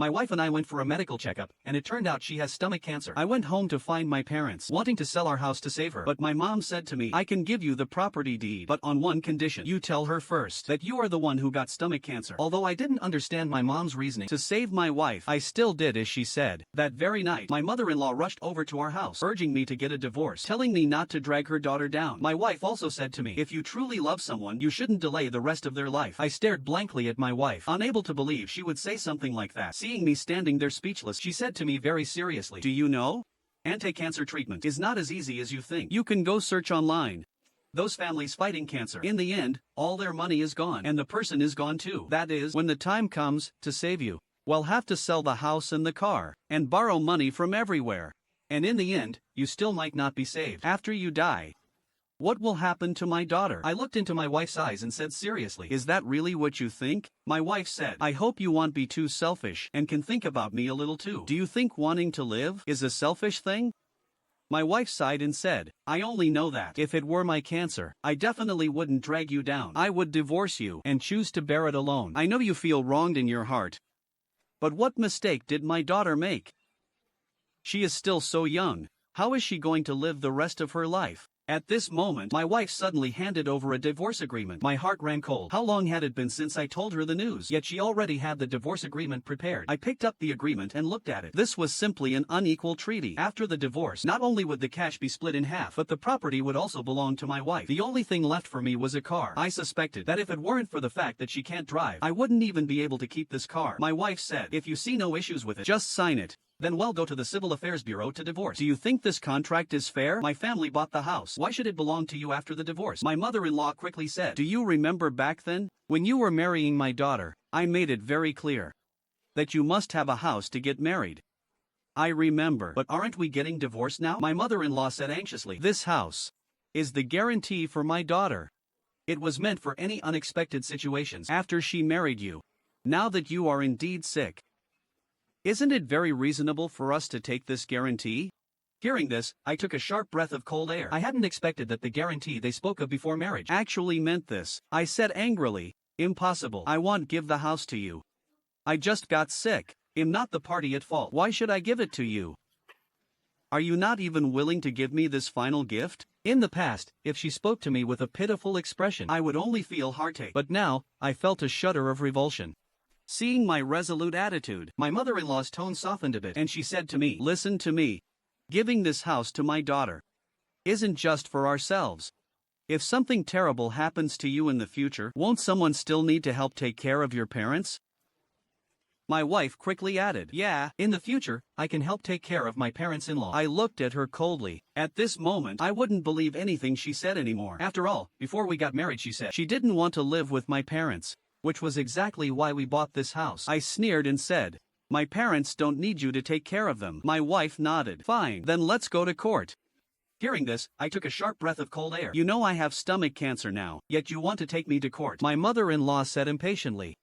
My wife and I went for a medical checkup, and it turned out she has stomach cancer. I went home to find my parents, wanting to sell our house to save her. But my mom said to me, I can give you the property deed, but on one condition. You tell her first that you are the one who got stomach cancer. Although I didn't understand my mom's reasoning to save my wife, I still did as she said. That very night, my mother-in-law rushed over to our house, urging me to get a divorce, telling me not to drag her daughter down. My wife also said to me, if you truly love someone, you shouldn't delay the rest of their life. I stared blankly at my wife, unable to believe she would say something like that. Seeing me standing there speechless, she said to me very seriously, do you know? Anti-cancer treatment is not as easy as you think. You can go search online. Those families fighting cancer, in the end, all their money is gone, and the person is gone too. That is, when the time comes to save you, we'll have to sell the house and the car, and borrow money from everywhere. And in the end, you still might not be saved. After you die, what will happen to my daughter? I looked into my wife's eyes and said seriously, is that really what you think? My wife said, I hope you won't be too selfish and can think about me a little too. Do you think wanting to live is a selfish thing? My wife sighed and said, I only know that if it were my cancer, I definitely wouldn't drag you down. I would divorce you and choose to bear it alone. I know you feel wronged in your heart. But what mistake did my daughter make? She is still so young. How is she going to live the rest of her life? At this moment, my wife suddenly handed over a divorce agreement. My heart ran cold. How long had it been since I told her the news? Yet she already had the divorce agreement prepared. I picked up the agreement and looked at it. This was simply an unequal treaty. After the divorce, not only would the cash be split in half, but the property would also belong to my wife. The only thing left for me was a car. I suspected that if it weren't for the fact that she can't drive, I wouldn't even be able to keep this car. My wife said, if you see no issues with it, just sign it. Then we'll go to the Civil Affairs Bureau to divorce. Do you think this contract is fair? My family bought the house. Why should it belong to you after the divorce? My mother-in-law quickly said, do you remember back then? When you were marrying my daughter, I made it very clear that you must have a house to get married. I remember. But aren't we getting divorced now? My mother-in-law said anxiously, this house is the guarantee for my daughter. It was meant for any unexpected situations after she married you. Now that you are indeed sick, isn't it very reasonable for us to take this guarantee? Hearing this, I took a sharp breath of cold air. I hadn't expected that the guarantee they spoke of before marriage actually meant this. I said angrily, impossible. I won't give the house to you. I just got sick. I'm not the party at fault. Why should I give it to you? Are you not even willing to give me this final gift? In the past, if she spoke to me with a pitiful expression, I would only feel heartache. But now, I felt a shudder of revulsion. Seeing my resolute attitude, my mother-in-law's tone softened a bit, and she said to me, listen to me. Giving this house to my daughter isn't just for ourselves. If something terrible happens to you in the future, won't someone still need to help take care of your parents? My wife quickly added, yeah, in the future, I can help take care of my parents-in-law. I looked at her coldly. At this moment, I wouldn't believe anything she said anymore. After all, before we got married, she said she didn't want to live with my parents, which was exactly why we bought this house. I sneered and said, my parents don't need you to take care of them. My wife nodded. Fine, then let's go to court. Hearing this, I took a sharp breath of cold air. You know I have stomach cancer now, yet you want to take me to court. My mother-in-law said impatiently.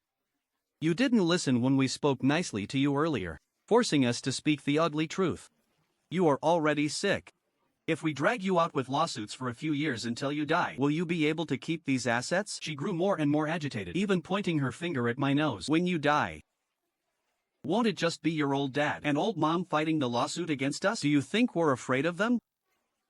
You didn't listen when we spoke nicely to you earlier, forcing us to speak the ugly truth. You are already sick. If we drag you out with lawsuits for a few years until you die, will you be able to keep these assets? She grew more and more agitated, even pointing her finger at my nose. When you die, won't it just be your old dad and old mom fighting the lawsuit against us? Do you think we're afraid of them?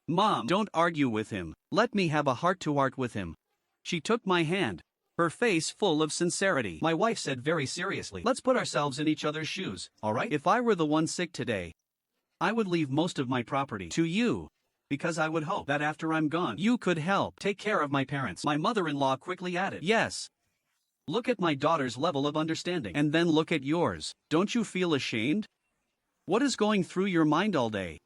Mom, don't argue with him. Let me have a heart-to-heart with him. She took my hand, her face full of sincerity. My wife said very seriously, let's put ourselves in each other's shoes, all right? If I were the one sick today, I would leave most of my property to you, because I would hope that after I'm gone, you could help take care of my parents. My mother-in-law quickly added, yes. Look at my daughter's level of understanding, and then look at yours. Don't you feel ashamed? What is going through your mind all day?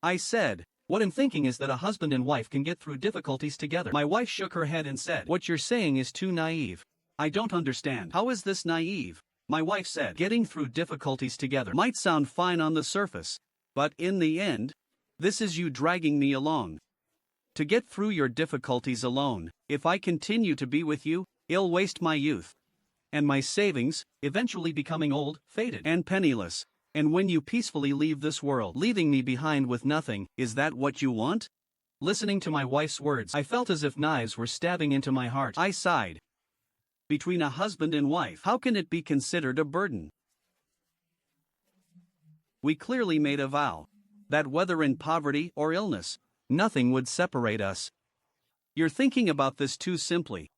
I said, what I'm thinking is that a husband and wife can get through difficulties together. My wife shook her head and said, what you're saying is too naive. I don't understand. How is this naive? My wife said, getting through difficulties together might sound fine on the surface, but in the end, this is you dragging me along. To get through your difficulties alone, if I continue to be with you, I'll waste my youth and my savings, eventually becoming old, faded, and penniless. And when you peacefully leave this world, leaving me behind with nothing, is that what you want? Listening to my wife's words, I felt as if knives were stabbing into my heart. I sighed. Between a husband and wife, how can it be considered a burden? We clearly made a vow that whether in poverty or illness, nothing would separate us. You're thinking about this too simply.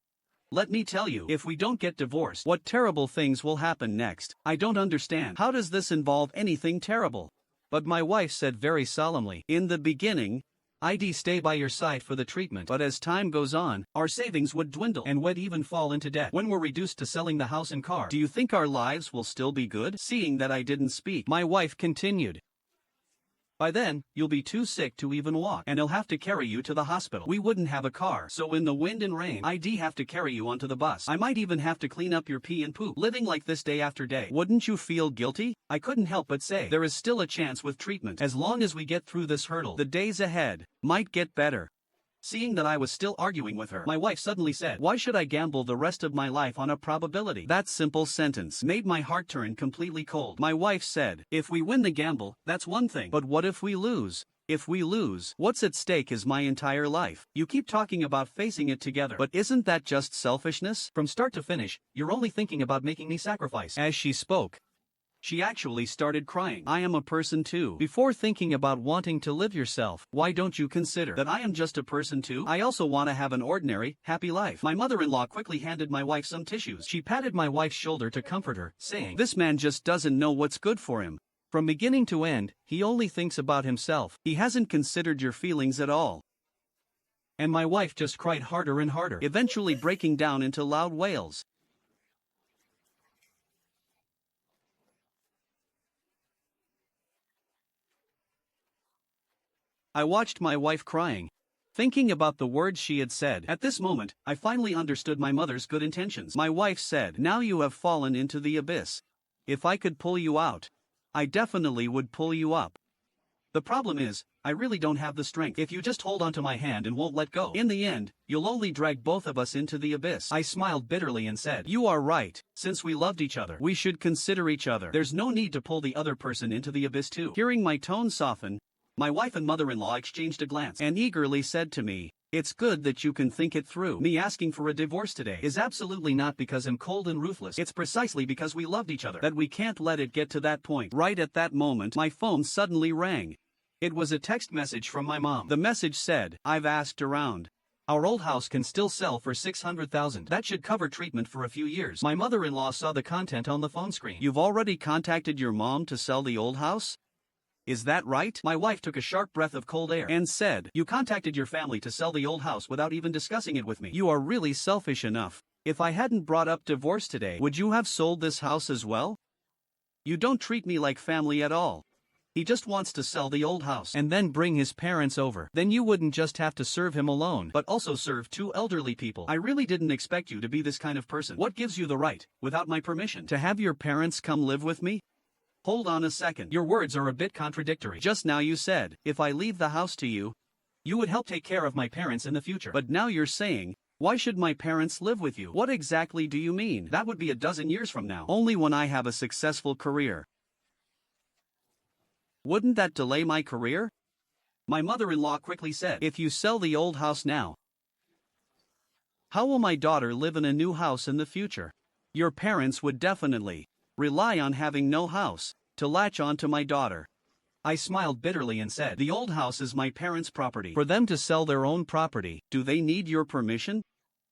Let me tell you, if we don't get divorced, what terrible things will happen next. I don't understand. How does this involve anything terrible? But my wife said very solemnly, in the beginning, I'd stay by your side for the treatment, but as time goes on, our savings would dwindle and we'd even fall into debt. When we're reduced to selling the house and car, do you think our lives will still be good? Seeing that I didn't speak, my wife continued. By then, you'll be too sick to even walk, and I'll have to carry you to the hospital. We wouldn't have a car, so in the wind and rain, I'd have to carry you onto the bus. I might even have to clean up your pee and poop. Living like this day after day, wouldn't you feel guilty? I couldn't help but say, there is still a chance with treatment. As long as we get through this hurdle, the days ahead might get better. Seeing that I was still arguing with her, my wife suddenly said, why should I gamble the rest of my life on a probability? That simple sentence made my heart turn completely cold. My wife said, if we win the gamble, that's one thing. But what if we lose? If we lose, what's at stake is my entire life. You keep talking about facing it together, but isn't that just selfishness? From start to finish, you're only thinking about making me sacrifice. As she spoke, she actually started crying. I am a person too. Before thinking about wanting to live yourself, why don't you consider that I am just a person too? I also want to have an ordinary, happy life. My mother-in-law quickly handed my wife some tissues. She patted my wife's shoulder to comfort her, saying, this man just doesn't know what's good for him. From beginning to end, he only thinks about himself. He hasn't considered your feelings at all. And my wife just cried harder and harder, eventually breaking down into loud wails. I watched my wife crying, thinking about the words she had said. At this moment, I finally understood my mother's good intentions. My wife said, now you have fallen into the abyss. If I could pull you out, I definitely would pull you up. The problem is, I really don't have the strength. If you just hold onto my hand and won't let go, in the end, you'll only drag both of us into the abyss. I smiled bitterly and said, you are right. Since we loved each other, we should consider each other. There's no need to pull the other person into the abyss too. Hearing my tone soften, my wife and mother-in-law exchanged a glance and eagerly said to me, it's good that you can think it through. Me asking for a divorce today is absolutely not because I'm cold and ruthless. It's precisely because we loved each other that we can't let it get to that point. Right at that moment, my phone suddenly rang. It was a text message from my mom. The message said, I've asked around. Our old house can still sell for $600,000. That should cover treatment for a few years. My mother-in-law saw the content on the phone screen. You've already contacted your mom to sell the old house? Is that right? My wife took a sharp breath of cold air and said, you contacted your family to sell the old house without even discussing it with me. You are really selfish enough. If I hadn't brought up divorce today, would you have sold this house as well? You don't treat me like family at all. He just wants to sell the old house and then bring his parents over. Then you wouldn't just have to serve him alone, but also serve two elderly people. I really didn't expect you to be this kind of person. What gives you the right, without my permission, to have your parents come live with me? Hold on a second. Your words are a bit contradictory. Just now you said, if I leave the house to you, you would help take care of my parents in the future. But now you're saying, why should my parents live with you? What exactly do you mean? That would be a dozen years from now. Only when I have a successful career. Wouldn't that delay my career? My mother-in-law quickly said, if you sell the old house now, how will my daughter live in a new house in the future? Your parents would definitely rely on having no house to latch on to my daughter. I smiled bitterly and said, the old house is my parents' property. For them to sell their own property, do they need your permission?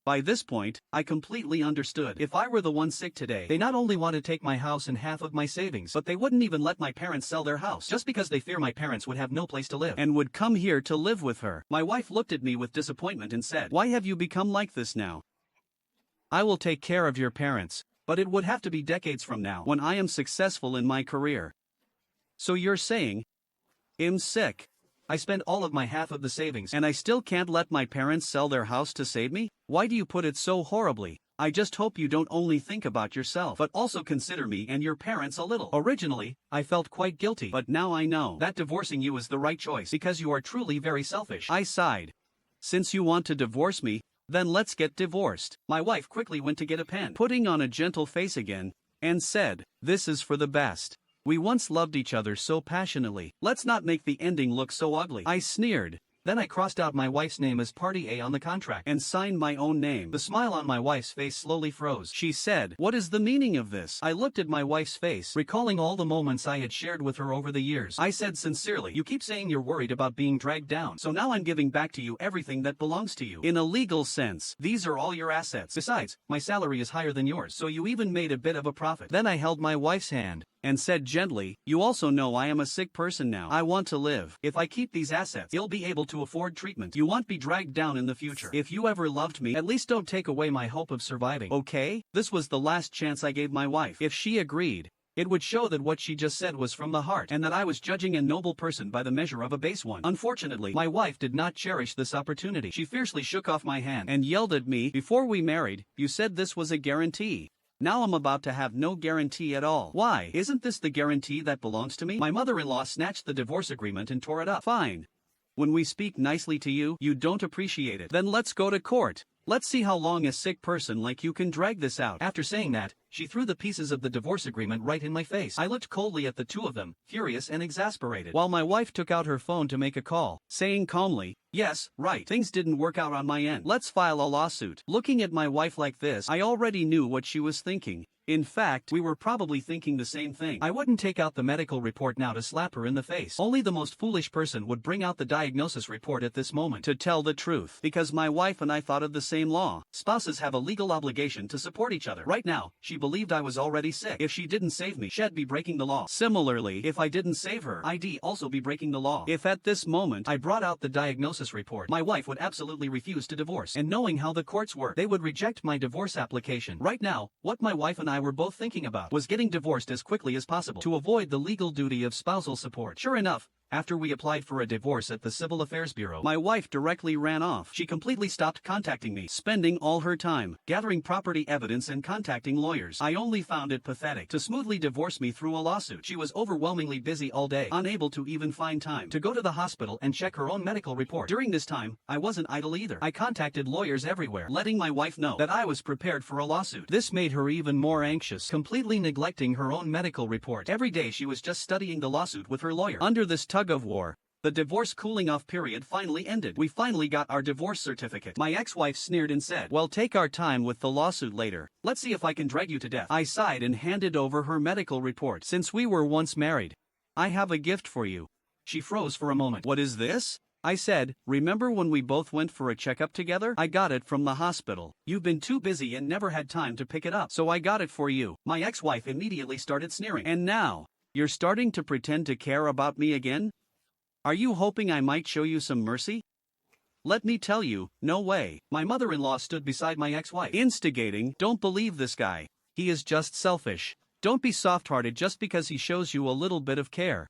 By this point, I completely understood. If I were the one sick today, they not only want to take my house and half of my savings, but they wouldn't even let my parents sell their house, just because they fear my parents would have no place to live, and would come here to live with her. My wife looked at me with disappointment and said, why have you become like this now? I will take care of your parents, but it would have to be decades from now, when I am successful in my career. So you're saying, I'm sick. I spent all of my half of the savings, and I still can't let my parents sell their house to save me? Why do you put it so horribly? I just hope you don't only think about yourself, but also consider me and your parents a little. Originally, I felt quite guilty, but now I know that divorcing you is the right choice, because you are truly very selfish. I sighed. Since you want to divorce me, then let's get divorced. My wife quickly went to get a pen, putting on a gentle face again, and said, this is for the best. We once loved each other so passionately. Let's not make the ending look so ugly. I sneered. Then I crossed out my wife's name as Party A on the contract and signed my own name. The smile on my wife's face slowly froze. She said, "What is the meaning of this?" I looked at my wife's face, recalling all the moments I had shared with her over the years. I said sincerely, "You keep saying you're worried about being dragged down, so now I'm giving back to you everything that belongs to you. In a legal sense, these are all your assets. Besides, my salary is higher than yours, so you even made a bit of a profit." Then I held my wife's hand and said gently, "You also know I am a sick person now. I want to live. If I keep these assets, you'll be able to afford treatment. You won't be dragged down in the future. If you ever loved me, at least don't take away my hope of surviving, okay?" This was the last chance I gave my wife. If she agreed, it would show that what she just said was from the heart, and that I was judging a noble person by the measure of a base one. Unfortunately, my wife did not cherish this opportunity. She fiercely shook off my hand and yelled at me, "Before we married, you said this was a guarantee. Now I'm about to have no guarantee at all. Why? Isn't this the guarantee that belongs to me?" My mother-in-law snatched the divorce agreement and tore it up. "Fine. When we speak nicely to you, you don't appreciate it. Then let's go to court. Let's see how long a sick person like you can drag this out." After saying that, she threw the pieces of the divorce agreement right in my face. I looked coldly at the two of them, furious and exasperated, while my wife took out her phone to make a call, saying calmly, "Yes, right. Things didn't work out on my end. Let's file a lawsuit." Looking at my wife like this, I already knew what she was thinking. In fact, we were probably thinking the same thing. I wouldn't take out the medical report now to slap her in the face. Only the most foolish person would bring out the diagnosis report at this moment. To tell the truth, because my wife and I thought of the same law. Spouses have a legal obligation to support each other. Right now, she believed I was already sick. If she didn't save me, she'd be breaking the law. Similarly, if I didn't save her, I'd also be breaking the law. If at this moment I brought out the diagnosis report, my wife would absolutely refuse to divorce. And knowing how the courts work, they would reject my divorce application. Right now, what my wife and I were both thinking about was getting divorced as quickly as possible to avoid the legal duty of spousal support. Sure enough, after we applied for a divorce at the Civil Affairs Bureau, my wife directly ran off. She completely stopped contacting me, spending all her time gathering property evidence and contacting lawyers. I only found it pathetic to smoothly divorce me through a lawsuit. She was overwhelmingly busy all day, unable to even find time to go to the hospital and check her own medical report. During this time, I wasn't idle either. I contacted lawyers everywhere, letting my wife know that I was prepared for a lawsuit. This made her even more anxious, completely neglecting her own medical report. Every day she was just studying the lawsuit with her lawyer. Under this tug of war, the divorce cooling-off period finally ended. We finally got our divorce certificate. My ex-wife sneered and said, "Well, take our time with the lawsuit later. Let's see if I can drag you to death." I sighed and handed over her medical report. "Since we were once married, I have a gift for you." She froze for a moment. "What is this?" I said, "Remember when we both went for a checkup together? I got it from the hospital. You've been too busy and never had time to pick it up, so I got it for you." My ex-wife immediately started sneering. "And now, you're starting to pretend to care about me again? Are you hoping I might show you some mercy? Let me tell you, no way." My mother-in-law stood beside my ex-wife, instigating, "Don't believe this guy. He is just selfish. Don't be soft-hearted just because he shows you a little bit of care."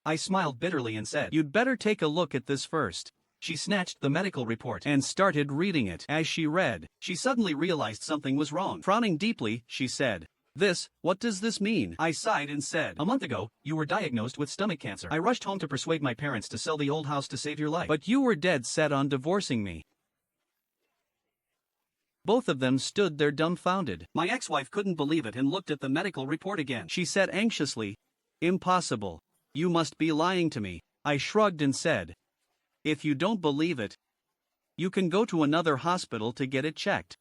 I smiled bitterly and said, "You'd better take a look at this first." She snatched the medical report and started reading it. As she read, she suddenly realized something was wrong. Frowning deeply, she said, What does this mean?" I sighed and said, "A month ago, you were diagnosed with stomach cancer. I rushed home to persuade my parents to sell the old house to save your life. But you were dead set on divorcing me." Both of them stood there dumbfounded. My ex-wife couldn't believe it and looked at the medical report again. She said anxiously, "Impossible. You must be lying to me." I shrugged and said, "If you don't believe it, you can go to another hospital to get it checked.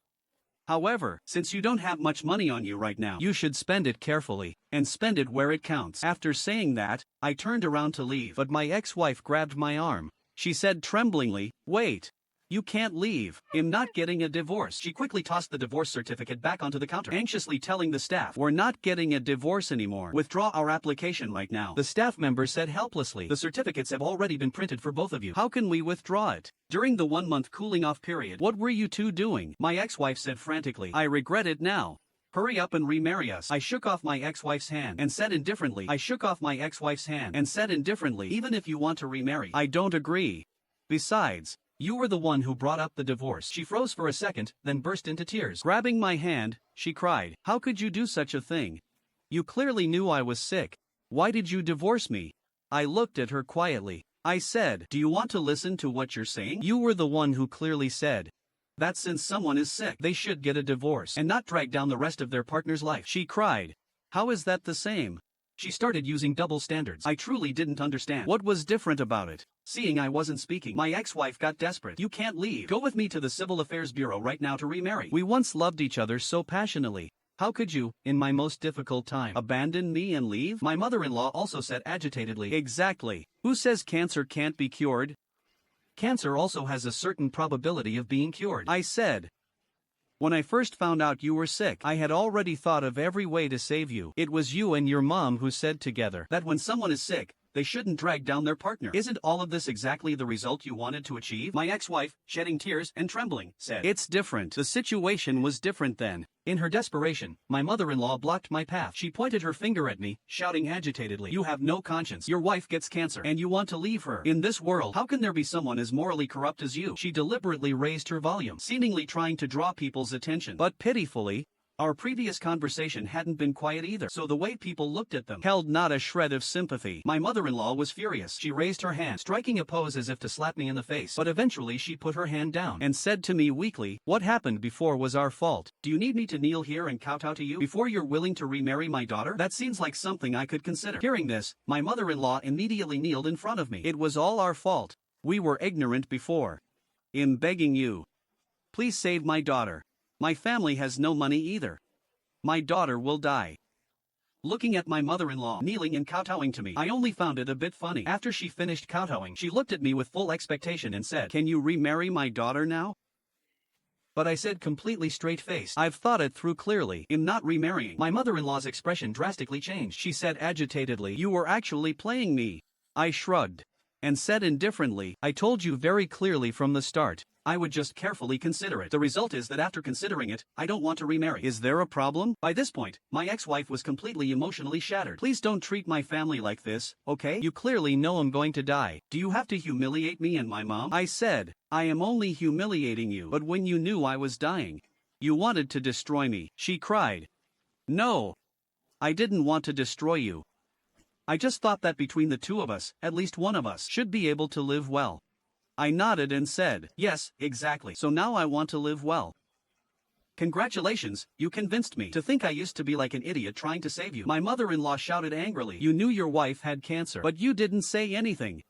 However, since you don't have much money on you right now, you should spend it carefully, and spend it where it counts." After saying that, I turned around to leave, but my ex-wife grabbed my arm. She said tremblingly, "Wait. You can't leave. I'm not getting a divorce." She quickly tossed the divorce certificate back onto the counter, anxiously telling the staff, "We're not getting a divorce anymore. Withdraw our application right now." The staff member said helplessly, "The certificates have already been printed for both of you. How can we withdraw it? During the 1-month cooling-off period, what were you two doing?" My ex-wife said frantically, "I regret it now. Hurry up and remarry us." I shook off my ex-wife's hand and said indifferently, "Even if you want to remarry, I don't agree. Besides, you were the one who brought up the divorce." She froze for a second, then burst into tears. Grabbing my hand, she cried, "How could you do such a thing? You clearly knew I was sick. Why did you divorce me?" I looked at her quietly. I said, "Do you want to listen to what you're saying? You were the one who clearly said that since someone is sick, they should get a divorce and not drag down the rest of their partner's life." She cried, "How is that the same?" She started using double standards. I truly didn't understand what was different about it. Seeing I wasn't speaking, my ex-wife got desperate. You can't leave. Go with me to the Civil Affairs Bureau right now to remarry. We once loved each other so passionately. How could you, in my most difficult time, abandon me and leave? My mother-in-law also said agitatedly. Exactly. Who says cancer can't be cured? Cancer also has a certain probability of being cured. I said. When I first found out you were sick, I had already thought of every way to save you. It was you and your mom who said together that when someone is sick, they shouldn't drag down their partner. Isn't all of this exactly the result you wanted to achieve? My ex-wife, shedding tears and trembling, said, It's different. The situation was different then. In her desperation, my mother-in-law blocked my path. She pointed her finger at me, shouting agitatedly, You have no conscience. Your wife gets cancer, and you want to leave her. In this world, how can there be someone as morally corrupt as you? She deliberately raised her volume, seemingly trying to draw people's attention. But pitifully, our previous conversation hadn't been quiet either, so the way people looked at them held not a shred of sympathy. My mother-in-law was furious. She raised her hand, striking a pose as if to slap me in the face, but eventually she put her hand down and said to me weakly, What happened before was our fault. Do you need me to kneel here and kowtow to you before you're willing to remarry my daughter? That seems like something I could consider. Hearing this, my mother-in-law immediately kneeled in front of me. It was all our fault. We were ignorant before. I'm begging you. Please save my daughter. My family has no money either. My daughter will die. Looking at my mother-in-law kneeling and kowtowing to me, I only found it a bit funny. After she finished kowtowing, she looked at me with full expectation and said, Can you remarry my daughter now? But I said completely straight-faced, I've thought it through clearly. I'm not remarrying. My mother-in-law's expression drastically changed. She said agitatedly, You were actually playing me. I shrugged and said indifferently, I told you very clearly from the start. I would just carefully consider it. The result is that after considering it, I don't want to remarry. Is there a problem? By this point, my ex-wife was completely emotionally shattered. Please don't treat my family like this, okay? You clearly know I'm going to die. Do you have to humiliate me and my mom? I said, I am only humiliating you. But when you knew I was dying, you wanted to destroy me. She cried. No. I didn't want to destroy you. I just thought that between the two of us, at least one of us should be able to live well. I nodded and said, Yes, exactly. So now I want to live well. Congratulations, you convinced me. To think I used to be like an idiot trying to save you. My mother-in-law shouted angrily. You knew your wife had cancer, but you didn't say anything.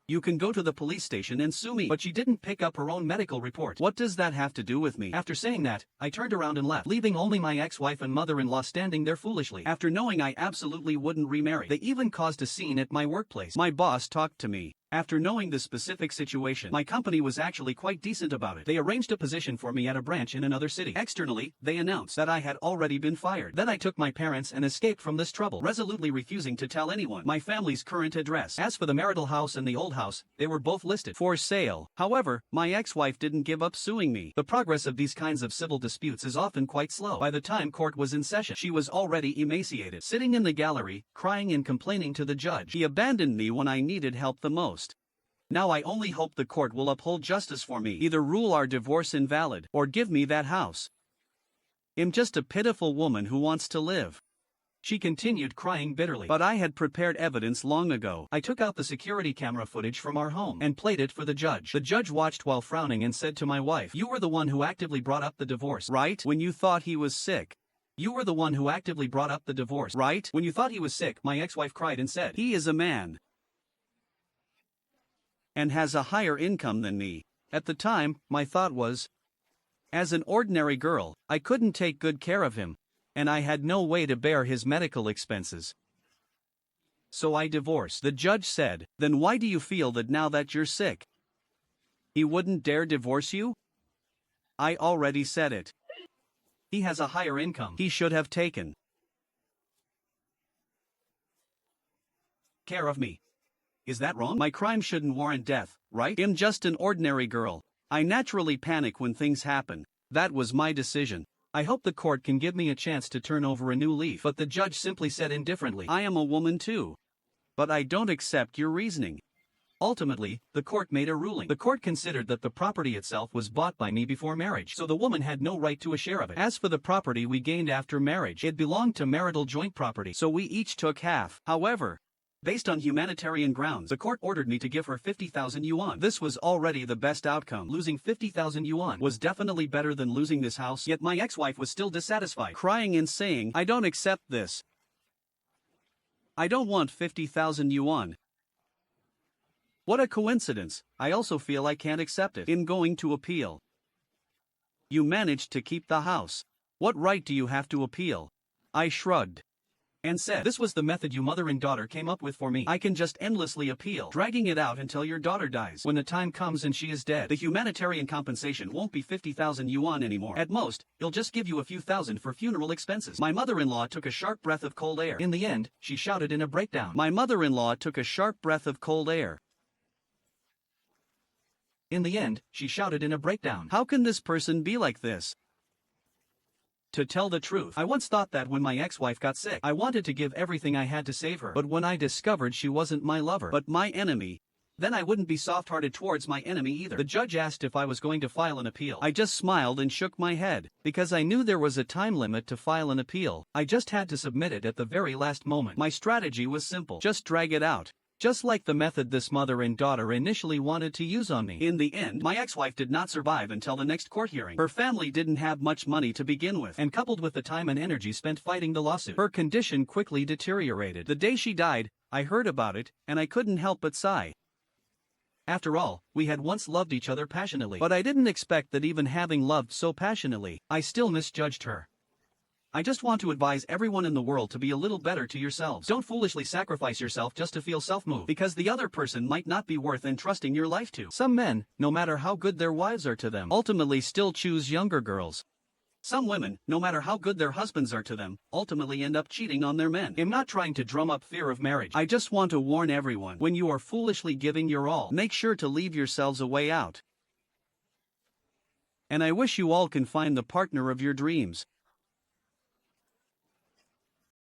You can go to the police station and sue me. But she didn't pick up her own medical report. What does that have to do with me? After saying that, I turned around and left, leaving only my ex-wife and mother-in-law standing there foolishly. After knowing I absolutely wouldn't remarry, they even caused a scene at my workplace. My boss talked to me. After knowing the specific situation, my company was actually quite decent about it. They arranged a position for me at a branch in another city. Externally, they announced that I had already been fired. Then I took my parents and escaped from this trouble, resolutely refusing to tell anyone my family's current address. As for the marital house and the old house, they were both listed for sale. However, my ex-wife didn't give up suing me. The progress of these kinds of civil disputes is often quite slow. By the time court was in session, she was already emaciated, sitting in the gallery, crying and complaining to the judge. He abandoned me when I needed help the most. Now I only hope the court will uphold justice for me, either rule our divorce invalid, or give me that house. I'm just a pitiful woman who wants to live. She continued crying bitterly. But I had prepared evidence long ago. I took out the security camera footage from our home and played it for the judge. The judge watched while frowning and said to my wife, You were the one who actively brought up the divorce, right? When you thought he was sick. You were the one who actively brought up the divorce, right? When you thought he was sick, my ex-wife cried and said, He is a man and has a higher income than me. At the time, my thought was, as an ordinary girl, I couldn't take good care of him, and I had no way to bear his medical expenses. So I divorced. The judge said, Then why do you feel that now that you're sick, he wouldn't dare divorce you? I already said it. He has a higher income. He should have taken care of me. Is that wrong? My crime shouldn't warrant death, right? I'm just an ordinary girl. I naturally panic when things happen. That was my decision. I hope the court can give me a chance to turn over a new leaf. But the judge simply said indifferently, I am a woman too. But I don't accept your reasoning. Ultimately, the court made a ruling. The court considered that the property itself was bought by me before marriage, so the woman had no right to a share of it. As for the property we gained after marriage, it belonged to marital joint property, so we each took half. However, based on humanitarian grounds, the court ordered me to give her 50,000 yuan. This was already the best outcome. Losing 50,000 yuan was definitely better than losing this house, yet my ex-wife was still dissatisfied, crying and saying, I don't accept this. I don't want 50,000 yuan. What a coincidence, I also feel I can't accept it. In going to appeal. You managed to keep the house. What right do you have to appeal? I shrugged and said, this was the method you mother and daughter came up with for me. I can just endlessly appeal, dragging it out until your daughter dies. When the time comes and she is dead, the humanitarian compensation won't be 50,000 yuan anymore. At most, he'll just give you a few thousand for funeral expenses. My mother-in-law took a sharp breath of cold air. In the end, she shouted in a breakdown. My mother-in-law took a sharp breath of cold air. In the end, she shouted in a breakdown. How can this person be like this? To tell the truth, I once thought that when my ex-wife got sick, I wanted to give everything I had to save her. But when I discovered she wasn't my lover, but my enemy, then I wouldn't be soft-hearted towards my enemy either. The judge asked if I was going to file an appeal. I just smiled and shook my head, because I knew there was a time limit to file an appeal. I just had to submit it at the very last moment. My strategy was simple. Just drag it out. Just like the method this mother and daughter initially wanted to use on me. In the end, my ex-wife did not survive until the next court hearing. Her family didn't have much money to begin with, and coupled with the time and energy spent fighting the lawsuit, her condition quickly deteriorated. The day she died, I heard about it, and I couldn't help but sigh. After all, we had once loved each other passionately, but I didn't expect that even having loved so passionately, I still misjudged her. I just want to advise everyone in the world to be a little better to yourselves. Don't foolishly sacrifice yourself just to feel self-moved, because the other person might not be worth entrusting your life to. Some men, no matter how good their wives are to them, ultimately still choose younger girls. Some women, no matter how good their husbands are to them, ultimately end up cheating on their men. I'm not trying to drum up fear of marriage. I just want to warn everyone, when you are foolishly giving your all, make sure to leave yourselves a way out. And I wish you all can find the partner of your dreams.